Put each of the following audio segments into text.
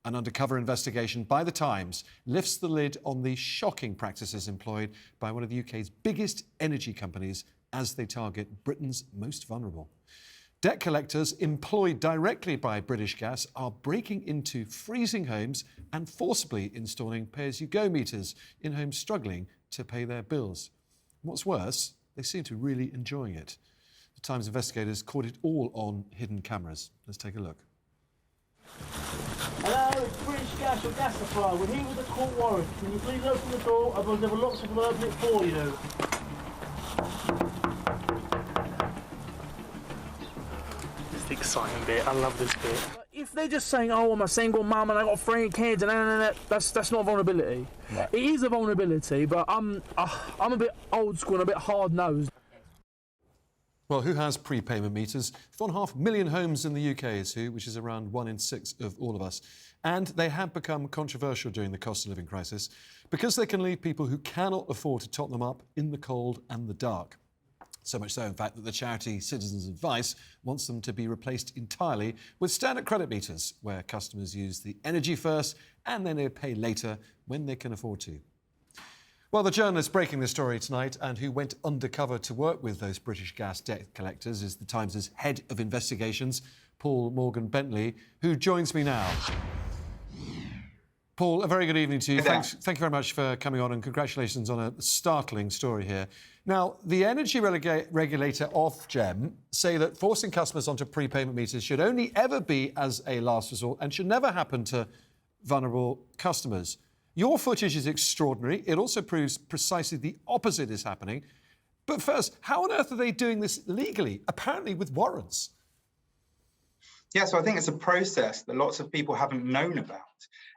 An undercover investigation by The Times lifts the lid on the shocking practices employed by one of the UK's biggest energy companies as they target Britain's most vulnerable. Debt collectors employed directly by British Gas are breaking into freezing homes and forcibly installing pay-as-you-go meters in homes struggling to pay their bills. What's worse, they seem to really enjoying it. The Times investigators caught it all on hidden cameras. Let's take a look. Hello, it's British Gas, your gas supply. We're here with a court warrant. Can you please open the door? Otherwise, there are lots of them open it for you. It's the exciting bit. I love this bit. If they're just saying, "Oh, I'm a single mum and I got 3 kids," and that's not vulnerability. Right. It is a vulnerability, but I'm a bit old school and a bit hard nosed. Well, who has prepayment meters? 1.5 million homes in the UK is who, which is around 1 in 6 of all of us. And they have become controversial during the cost of living crisis because they can leave people who cannot afford to top them up in the cold and the dark. So much so, in fact, that the charity Citizens Advice wants them to be replaced entirely with standard credit meters, where customers use the energy first and then they pay later when they can afford to. Well, the journalist breaking the story tonight and who went undercover to work with those British Gas debt collectors is The Times' head of investigations, Paul Morgan-Bentley, who joins me now. Paul, a very good evening to you. Thank you very much for coming on, and congratulations on a startling story here. Now, the energy regulator Ofgem say that forcing customers onto prepayment meters should only ever be as a last resort and should never happen to vulnerable customers. Your footage is extraordinary. It also proves precisely the opposite is happening. But first, how on earth are they doing this legally, apparently with warrants? Yeah, so I think it's a process that lots of people haven't known about.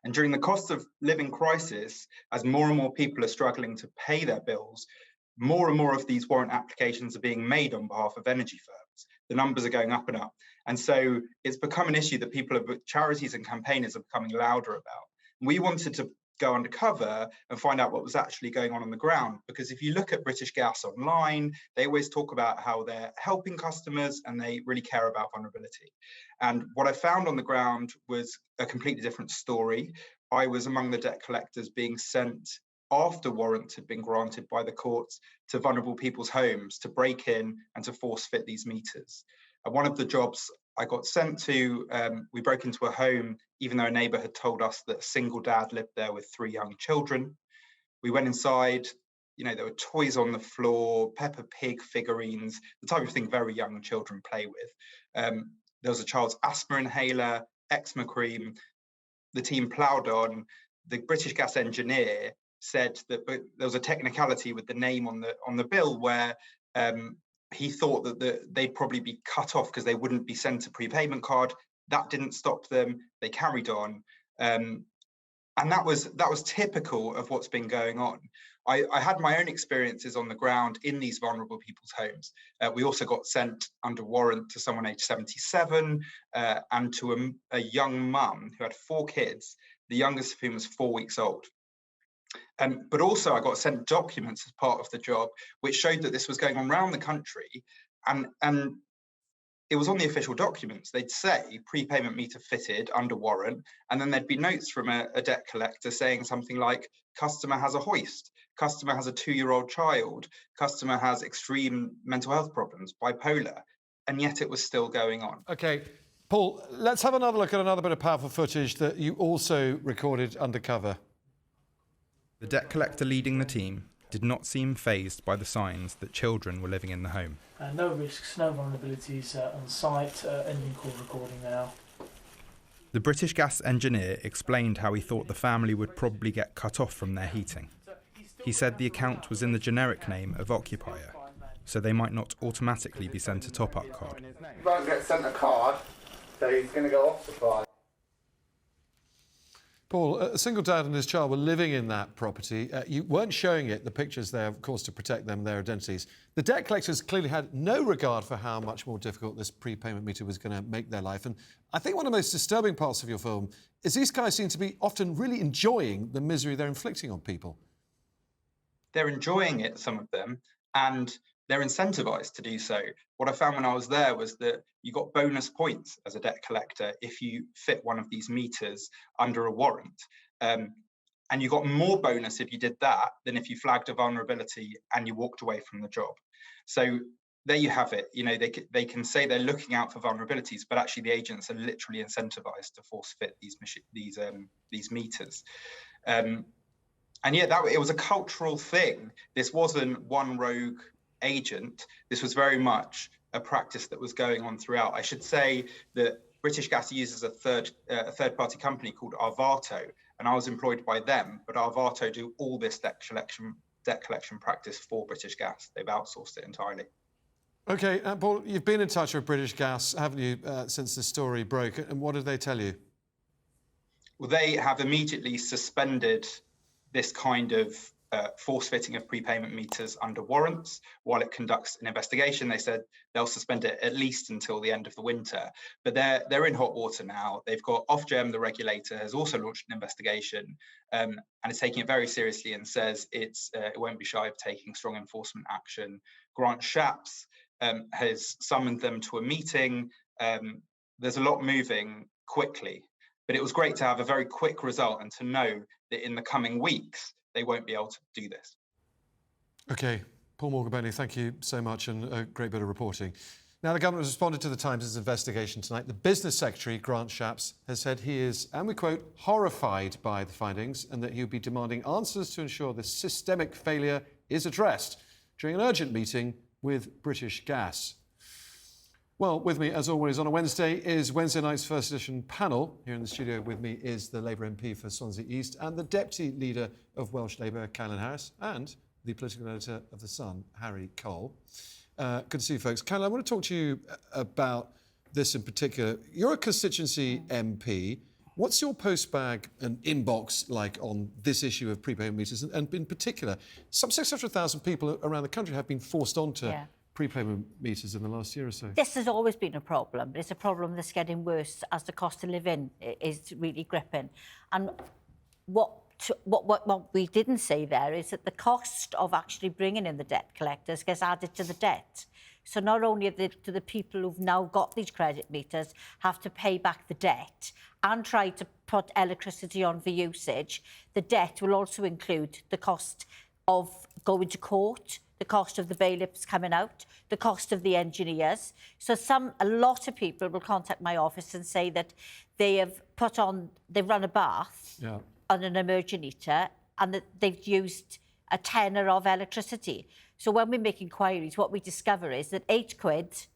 And during the cost of living crisis, as more and more people are struggling to pay their bills, more and more of these warrant applications are being made on behalf of energy firms. The numbers are going up and up. And so it's become an issue that charities and campaigners are becoming louder about. We wanted to go undercover and find out what was actually going on the ground. Because if you look at British Gas online, they always talk about how they're helping customers and they really care about vulnerability. And what I found on the ground was a completely different story. I was among the debt collectors being sent after warrants had been granted by the courts to vulnerable people's homes to break in and to force fit these meters. And one of the jobs I got sent to, we broke into a home, even though a neighbour had told us that a single dad lived there with 3 young children. We went inside, there were toys on the floor, Peppa Pig figurines, the type of thing very young children play with. There was a child's asthma inhaler, eczema cream. The team ploughed on. The British Gas engineer said that there was a technicality with the name on the bill where he thought that they'd probably be cut off because they wouldn't be sent a prepayment card. That didn't stop them. They carried on. And that was typical of what's been going on. I had my own experiences on the ground in these vulnerable people's homes. We also got sent under warrant to someone aged 77 and to a young mum who had 4 kids, the youngest of whom was 4 weeks old. But also I got sent documents as part of the job, which showed that this was going on around the country. And it was on the official documents. They'd say prepayment meter fitted under warrant. And then there'd be notes from a debt collector saying something like, customer has a hoist, customer has a 2-year-old child, customer has extreme mental health problems, bipolar. And yet it was still going on. OK, Paul, let's have another look at another bit of powerful footage that you also recorded undercover. The debt collector leading the team did not seem fazed by the signs that children were living in the home. No risks, no vulnerabilities on site. Ending call recording now. The British Gas engineer explained how he thought the family would probably get cut off from their heating. He said the account was in the generic name of occupier, so they might not automatically be sent a top-up card. You won't get sent a card, so he's going to go off supply. Paul, a single dad and his child were living in that property. You weren't showing the pictures there, of course, to protect them, their identities. The debt collectors clearly had no regard for how much more difficult this prepayment meter was going to make their life. And I think one of the most disturbing parts of your film is these guys seem to be often really enjoying the misery they're inflicting on people. They're enjoying it, some of them, and they're incentivized to do so. What I found when I was there was that you got bonus points as a debt collector if you fit one of these meters under a warrant. And you got more bonus if you did that than if you flagged a vulnerability and you walked away from the job. So there you have it. You know, they can say they're looking out for vulnerabilities, but actually the agents are literally incentivized to force fit these meters. And yeah, it was a cultural thing. This wasn't one rogue agent. This was very much a practice that was going on throughout. I should say that British Gas uses a third-party company called Arvato, and I was employed by them, but Arvato do all this debt collection practice for British Gas. They've outsourced it entirely. OK, Paul, you've been in touch with British Gas, haven't you, since the story broke, and what did they tell you? Well, they have immediately suspended this kind of force-fitting of prepayment meters under warrants while it conducts an investigation. They said they'll suspend it at least until the end of the winter. But they're in hot water now. They've got Ofgem, the regulator, has also launched an investigation and is taking it very seriously and says it won't be shy of taking strong enforcement action. Grant Shapps has summoned them to a meeting. There's a lot moving quickly, but it was great to have a very quick result and to know that in the coming weeks, they won't be able to do this. OK, Paul Morgan-Bailey, thank you so much, and a great bit of reporting. Now, the government has responded to the Times' investigation tonight. The Business Secretary, Grant Shapps, has said he is, and we quote, horrified by the findings and that he'll be demanding answers to ensure this systemic failure is addressed during an urgent meeting with British Gas. Well, with me, as always, on a Wednesday is Wednesday night's First Edition panel. Here in the studio with me is the Labour MP for Swansea East and the Deputy Leader of Welsh Labour, Caroline Harris, and the Political Editor of The Sun, Harry Cole. Good to see you, folks. Caroline, I want to talk to you about this in particular. You're a constituency MP. What's your postbag and inbox like on this issue of prepayment meters? And in particular, some 600,000 people around the country have been forced onto prepayment meters in the last year or so. This has always been a problem, but it's a problem that's getting worse as the cost of living is really gripping. And what we didn't say there is that the cost of actually bringing in the debt collectors gets added to the debt. So not only do the people who've now got these credit meters have to pay back the debt and try to put electricity on for usage, the debt will also include the cost of going to court, the cost of the bailiffs coming out, the cost of the engineers. So a lot of people will contact my office and say that they've run a bath on an emergency and that they've used a tenner of electricity. So when we make inquiries, what we discover is that £8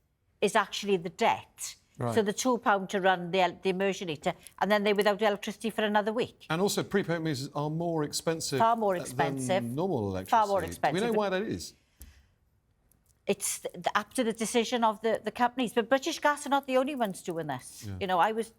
is actually the debt. Right. So the £2 to run the immersion heater, and then they're without electricity for another week. And also, prepayment meters are more expensive. Far more expensive. Than normal electricity. Far more expensive. Do we know why that is? It's up to the decision of the companies. But British Gas are not the only ones doing this. Yeah. You know, I was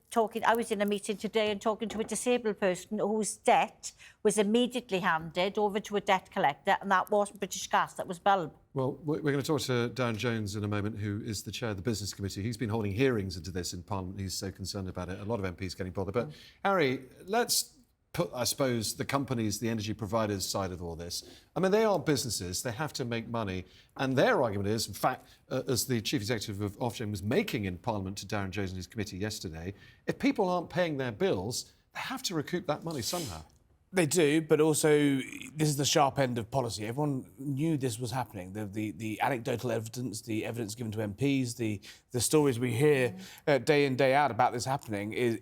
in a meeting today and talking to a disabled person whose debt was immediately handed over to a debt collector, and that wasn't British Gas, that was Bulb. Well, we're going to talk to Darren Jones in a moment, who is the chair of the Business Committee. He's been holding hearings into this in Parliament. He's so concerned about it. A lot of MPs getting bothered. But, Harry, let's put, I suppose, the companies, the energy providers side of all this. I mean, they are businesses. They have to make money. And their argument is, in fact, as the Chief Executive of Ofgem was making in Parliament to Darren Jones and his committee yesterday, if people aren't paying their bills, they have to recoup that money somehow. They do, but also this is the sharp end of policy. Everyone knew this was happening. The anecdotal evidence, the evidence given to MPs, the stories we hear day in, day out about this happening,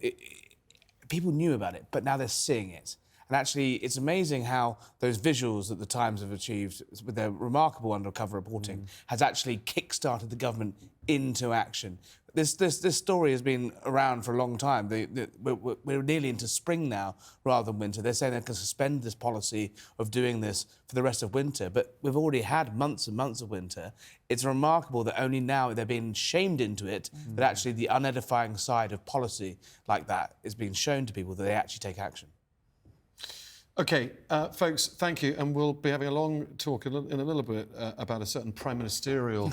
people knew about it, but now they're seeing it. And actually, it's amazing how those visuals that the Times have achieved with their remarkable undercover reporting has actually kick-started the government into action. This story has been around for a long time. We're nearly into spring now rather than winter. They're saying they can suspend this policy of doing this for the rest of winter, but we've already had months and months of winter. It's remarkable that only now they're being shamed into it, that actually the unedifying side of policy like that is being shown to people that they actually take action. OK, folks, thank you. And we'll be having a long talk in a little bit about a certain prime ministerial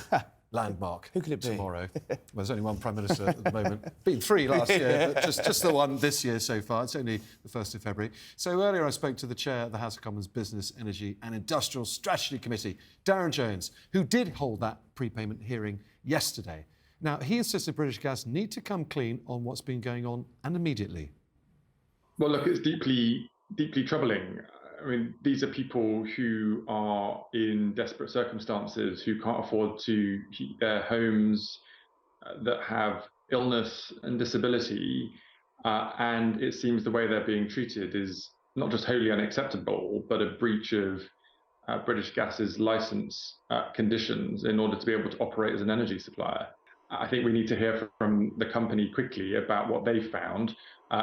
landmark Who could it be? tomorrow. Well, there's only one Prime Minister at the moment. Been 3 last year, but just the one this year so far. It's only the 1st of February. So earlier I spoke to the chair of the House of Commons Business, Energy and Industrial Strategy Committee, Darren Jones, who did hold that prepayment hearing yesterday. Now, he insisted British Gas need to come clean on what's been going on, and immediately. Well, look, it's deeply troubling. I mean, these are people who are in desperate circumstances, who can't afford to heat their homes, that have illness and disability, and it seems the way they're being treated is not just wholly unacceptable, but a breach of British Gas's licence conditions in order to be able to operate as an energy supplier. I think we need to hear from the company quickly about what they found,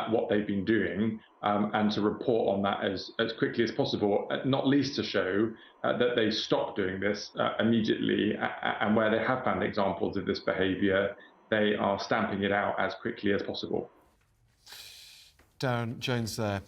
what they've been doing, and to report on that as quickly as possible, not least to show that they stop doing this immediately, and where they have found examples of this behaviour, they are stamping it out as quickly as possible. Darren Jones there.